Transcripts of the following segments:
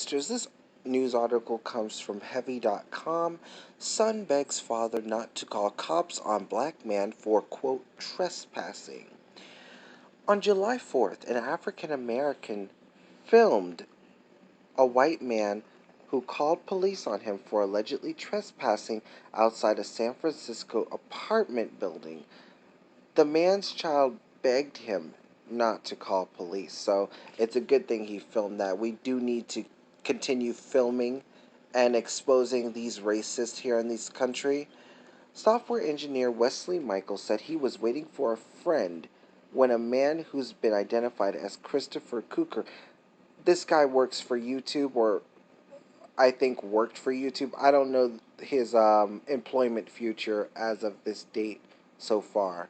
This news article comes from Heavy.com. Son begs father not to call cops on black man for, quote, trespassing. On July 4th, an African American filmed a white man who called police on him for allegedly trespassing outside a San Francisco apartment building. The man's child begged him not to call police, so it's a good thing he filmed that. We do need to continue filming and exposing these racists here in this country. Software engineer Wesley Michael said he was waiting for a friend when a man who's been identified as Christopher Cooker, this guy works for YouTube, or I think worked for YouTube. I don't know his employment future as of this date so far,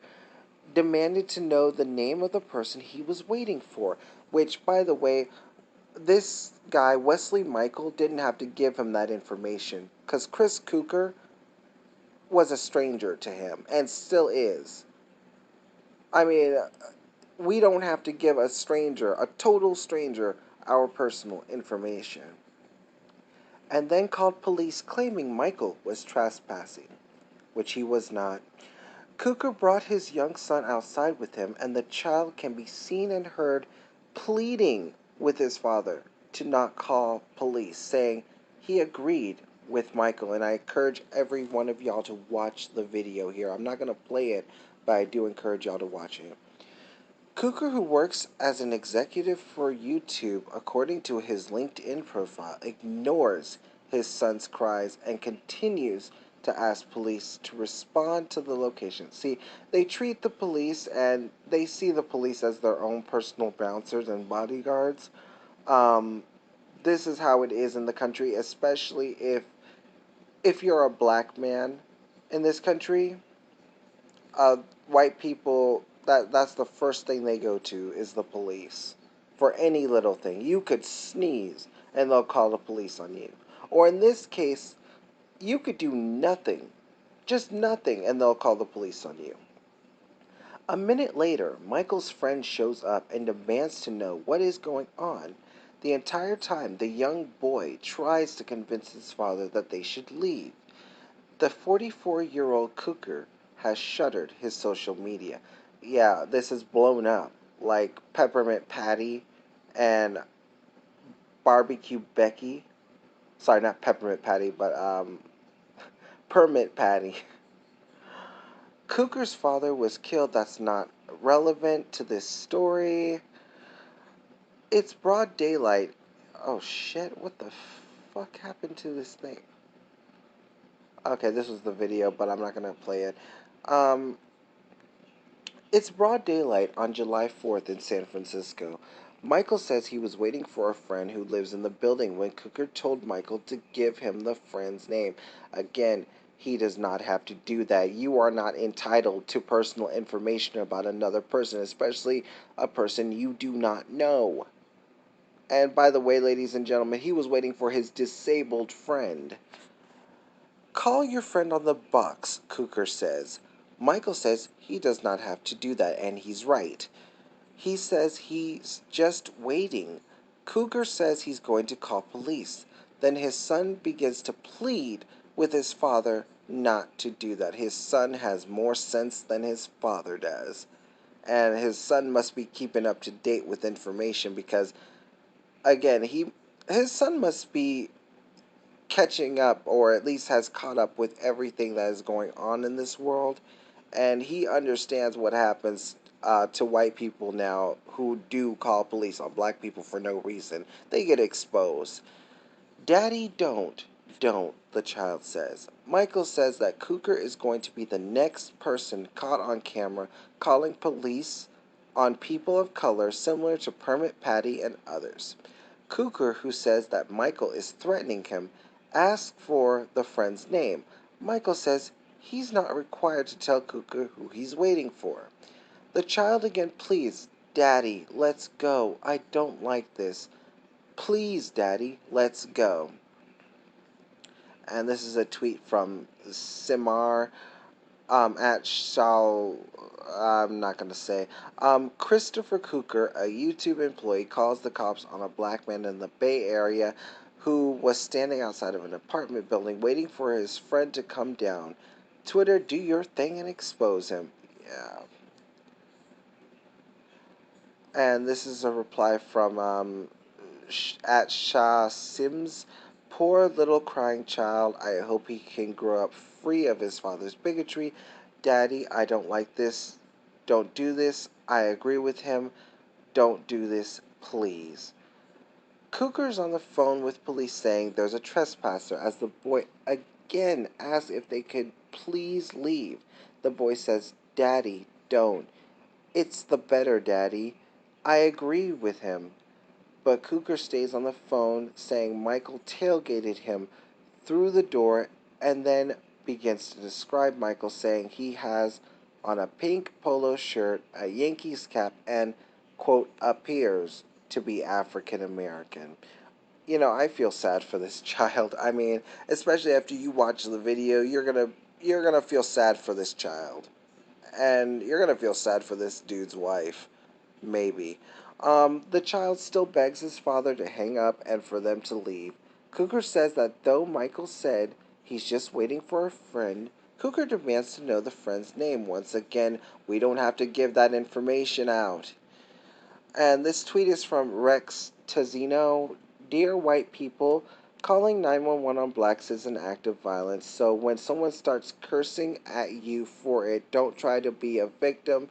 demanded to know the name of the person he was waiting for, which, by the way, this guy, Wesley Michael, didn't have to give him that information because Chris Cooker was a stranger to him and still is. I mean, we don't have to give a stranger, a total stranger, our personal information. And then called police claiming Michael was trespassing, which he was not. Cooker brought his young son outside with him, and the child can be seen and heard pleading with his father to not call police, saying he agreed with Michael. And I encourage every one of y'all to watch the video here. I'm not going to play it, but I do encourage y'all to watch it. Cooker, who works as an executive for YouTube, according to his LinkedIn profile, ignores his son's cries and continues to ask police to respond to the location. See, they treat the police and they see the police as their own personal bouncers and bodyguards. Um, this is how it is in the country, especially if you're a black man in this country. uh, White people, that's the first thing they go to is the police for any little thing. You could sneeze and they'll call the police on you. Or in this case, you could do nothing, just nothing, and they'll call the police on you. A minute later, Michael's friend shows up and demands to know what is going on. The entire time, the young boy tries to convince his father that they should leave. The 44-year-old Cooker has shuttered his social media. Yeah, this is blown up like Peppermint Patty and Barbecue Becky. Sorry, not Peppermint Patty, but Permit Patty. Cooker's father was killed. That's not relevant to this story. It's broad daylight. Oh shit, what the fuck happened to this thing? Okay, this was the video, but I'm not gonna play it. Um, It's broad daylight on July 4th in San Francisco. Michael says he was waiting for a friend who lives in the building when Cooker told Michael to give him the friend's name. Again, he does not have to do that. You are not entitled to personal information about another person, especially a person you do not know. And by the way, ladies and gentlemen, he was waiting for his disabled friend. Call your friend on the box, Cooker says. Michael says he does not have to do that, and he's right. He says he's just waiting. Cougar says he's going to call police. Then his son begins to plead with his father not to do that. His son has more sense than his father does. And his son must be keeping up to date with information because, again, his son must be catching up, or at least has caught up with everything that is going on in this world, and he understands what happens to white people now who do call police on black people for no reason. They get exposed. Daddy, don't, the child says. Michael says that Cooker is going to be the next person caught on camera calling police on people of color, similar to Permit Patty and others. Cooker, who says that Michael is threatening him, asks for the friend's name. Michael says he's not required to tell Cooker who he's waiting for. The child again pleads, Daddy, let's go. I don't like this. Please, Daddy, let's go. And this is a tweet from Simar. At Shal, I'm not gonna say. Christopher Cooker, a YouTube employee, calls the cops on a black man in the Bay Area who was standing outside of an apartment building waiting for his friend to come down. Twitter, do your thing and expose him. Yeah. And this is a reply from at Shah Sims. Poor little crying child. I hope he can grow up free of his father's bigotry. Daddy, I don't like this. Don't do this. I agree with him. Don't do this, please. Cooker's on the phone with police saying there's a trespasser as the boy again asks if they could please leave. The boy says, Daddy, don't. It's the better, Daddy. I agree with him. But Cooker stays on the phone saying Michael tailgated him through the door and then begins to describe Michael, saying he has on a pink polo shirt, a Yankees cap, and, quote, appears to be African American. I feel sad for this child. I mean, especially after you watch the video, you're gonna feel sad for this child. And you're gonna feel sad for this dude's wife. Maybe. The child still begs his father to hang up and for them to leave. Cooker says that though Michael said he's just waiting for a friend, Cooker demands to know the friend's name. Once again, we don't have to give that information out. And this tweet is from Rex Tazino. Dear white people, calling 911 on blacks is an act of violence. So when someone starts cursing at you for it, don't try to be a victim.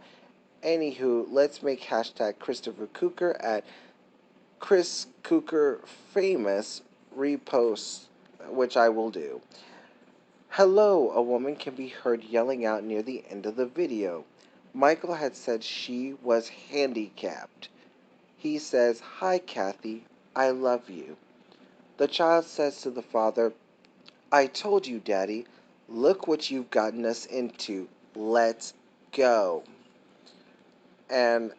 Anywho, let's make hashtag Christopher Cooker at Chris Cooker Famous repost, which I will do. Hello, a woman can be heard yelling out near the end of the video. Michael had said she was handicapped. He says, Hi, Kathy, I love you. The child says to the father, I told you, Daddy, look what you've gotten us into. Let's go. And,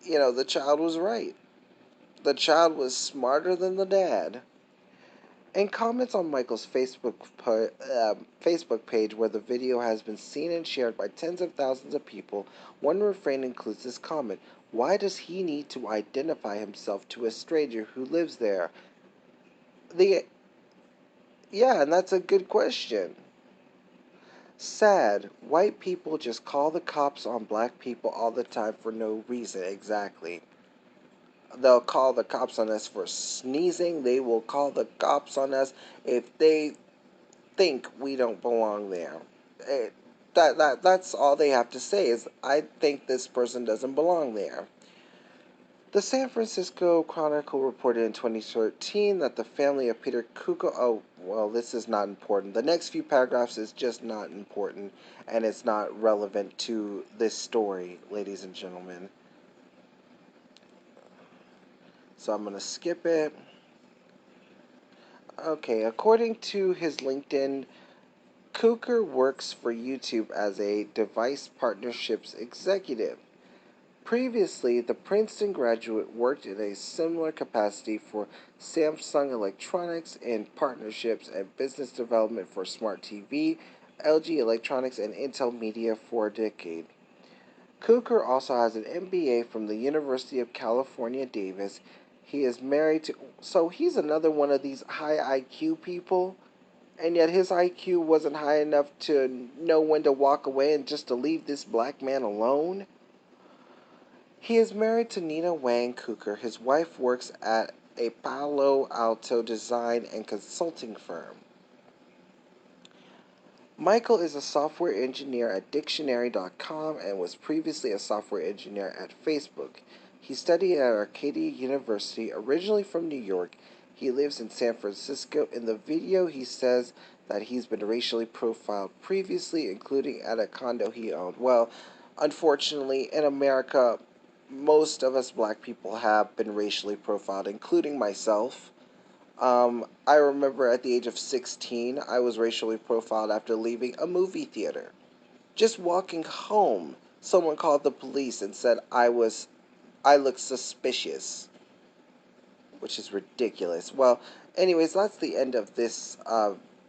the child was right. The child was smarter than the dad. In comments on Michael's Facebook page, where the video has been seen and shared by tens of thousands of people, one refrain includes this comment: Why does he need to identify himself to a stranger who lives there? Yeah, and that's a good question. Sad. White people just call the cops on black people all the time for no reason. Exactly. They'll call the cops on us for sneezing. They will call the cops on us if they think we don't belong there. It, that's all they have to say is, I think this person doesn't belong there. The San Francisco Chronicle reported in 2013 that the family of Peter Kuko. Oh, well, this is not important. The next few paragraphs is just not important, and it's not relevant to this story, ladies and gentlemen. So I'm going to skip it. Okay, according to his LinkedIn, Cooker works for YouTube as a device partnerships executive. Previously, the Princeton graduate worked in a similar capacity for Samsung Electronics in partnerships and business development for Smart TV, LG Electronics, and Intel Media for a decade. Cooker also has an MBA from the University of California, Davis. He is married to, so he's another one of these high IQ people, and yet his IQ wasn't high enough to know when to walk away and just to leave this black man alone. He is married to Nina Wang Cooker. His wife works at a Palo Alto design and consulting firm. Michael is a software engineer at Dictionary.com and was previously a software engineer at Facebook. He studied at Arcadia University, originally from New York. He lives in San Francisco. In the video, he says that he's been racially profiled previously, including at a condo he owned. Well, unfortunately, in America, most of us black people have been racially profiled, including myself. I remember at the age of 16, I was racially profiled after leaving a movie theater. Just walking home, someone called the police and said I looked suspicious, which is ridiculous. Well, anyways, that's the end of this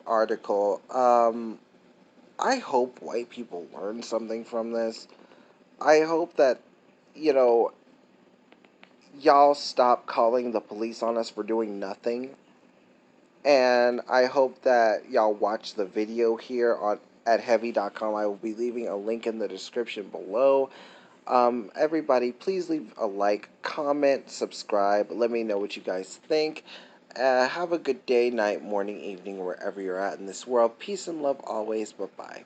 article. I hope white people learn something from this. I hope that, you know, y'all stop calling the police on us for doing nothing. And I hope that y'all watch the video here on at heavy.com. I will be leaving a link in the description below. Everybody, please leave a like, comment, subscribe. Let me know what you guys think. Have a good day, night, morning, evening, wherever you're at in this world. Peace and love always. Bye-bye.